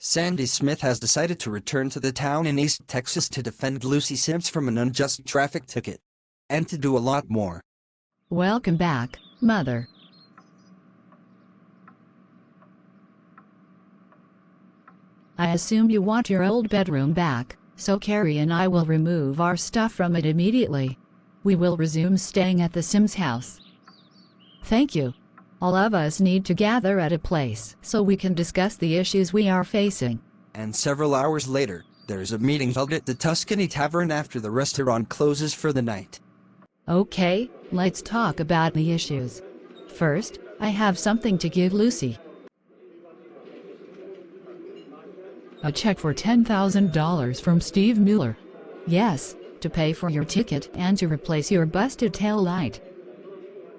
Sandy Smith has decided to return to the town in East Texas to defend Lucy Sims from an unjust traffic ticket. And to do a lot more. Welcome back, Mother. I assume you want your old bedroom back, so Carrie and I will remove our stuff from it immediately. We will resume staying at the Sims house. Thank you. All of us need to gather at a place so we can discuss the issues we are facing. And several hours later, there's a meeting held at the Tuscany Tavern after the restaurant closes for the night. Okay, let's talk about the issues. First, I have something to give Lucy. A check for $10,000 from Steve Miller. Yes, to pay for your ticket and to replace your busted tail light.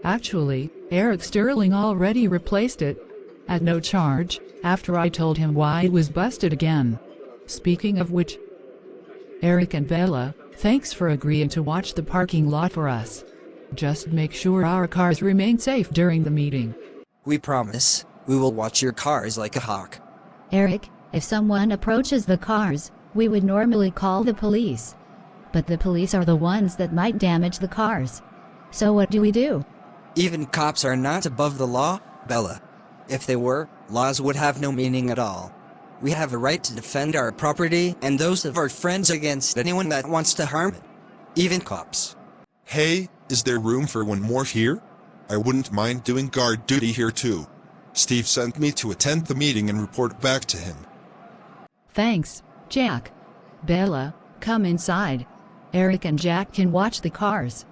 Actually, Eric Stirling already replaced it. At no charge, after I told him why it was busted again. Speaking of which, Eric and Bella, thanks for agreeing to watch the parking lot for us. Just make sure our cars remain safe during the meeting. We promise, we will watch your cars like a hawk. Eric, if someone approaches the cars, we would normally call the police. But the police are the ones that might damage the cars. So what do we do? Even cops are not above the law, Bella. If they were, laws would have no meaning at all. We have a right to defend our property and those of our friends against anyone that wants to harm it. Even cops. Hey, is there room for one more here? I wouldn't mind doing guard duty here too. Steve sent me to attend the meeting and report back to him. Thanks, Jack. Bella, come inside. Eric and Jack can watch the cars.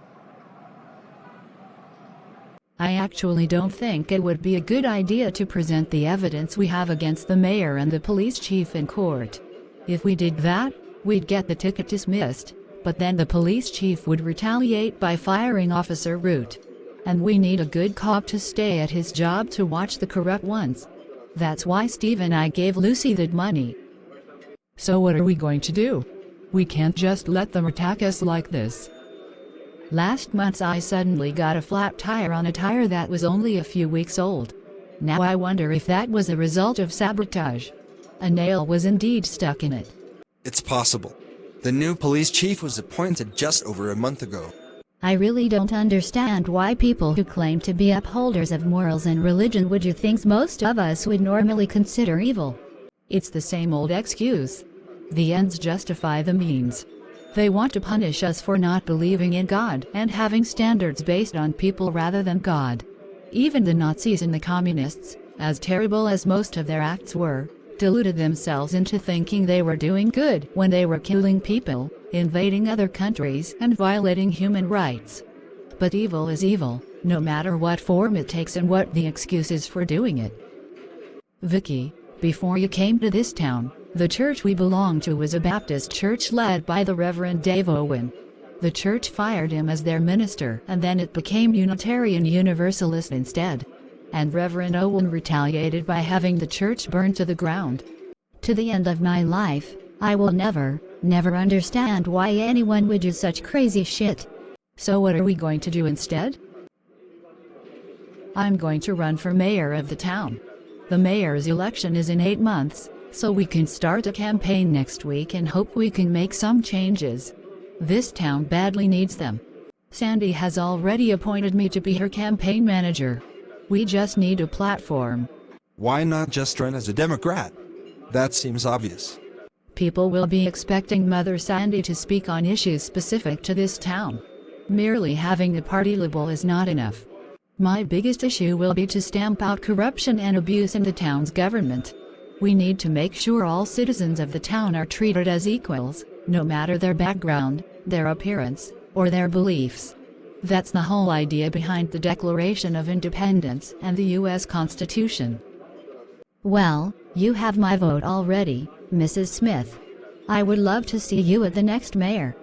I actually don't think it would be a good idea to present the evidence we have against the mayor and the police chief in court. If we did that, we'd get the ticket dismissed, but then the police chief would retaliate by firing Officer Root. And we need a good cop to stay at his job to watch the corrupt ones. That's why Steve and I gave Lucy that money. So what are we going to do? We can't just let them attack us like this. Last month I suddenly got a flat tire on a tire that was only a few weeks old. Now I wonder if that was a result of sabotage. A nail was indeed stuck in it. It's possible. The new police chief was appointed just over a month ago. I really don't understand why people who claim to be upholders of morals and religion would do things most of us would normally consider evil. It's the same old excuse. The ends justify the means. They want to punish us for not believing in God and having standards based on people rather than God. Even the Nazis and the communists, as terrible as most of their acts were, deluded themselves into thinking they were doing good when they were killing people, invading other countries, and violating human rights. But evil is evil, no matter what form it takes and what the excuse is for doing it. Vicky, before you came to this town, the church we belonged to was a Baptist church led by the Reverend Dave Owen. The church fired him as their minister, and then it became Unitarian Universalist instead. And Reverend Owen retaliated by having the church burned to the ground. To the end of my life, I will never understand why anyone would do such crazy shit. So what are we going to do instead? I'm going to run for mayor of the town. The mayor's election is in 8 months, so we can start a campaign next week and hope we can make some changes. This town badly needs them. Sandy has already appointed me to be her campaign manager. We just need a platform. Why not just run as a Democrat? That seems obvious. People will be expecting Mother Sandy to speak on issues specific to this town. Merely having the party label is not enough. My biggest issue will be to stamp out corruption and abuse in the town's government. We need to make sure all citizens of the town are treated as equals, no matter their background, their appearance, or their beliefs. That's the whole idea behind the Declaration of Independence and the U.S. Constitution. Well, you have my vote already, Mrs. Smith. I would love to see you at the next mayor.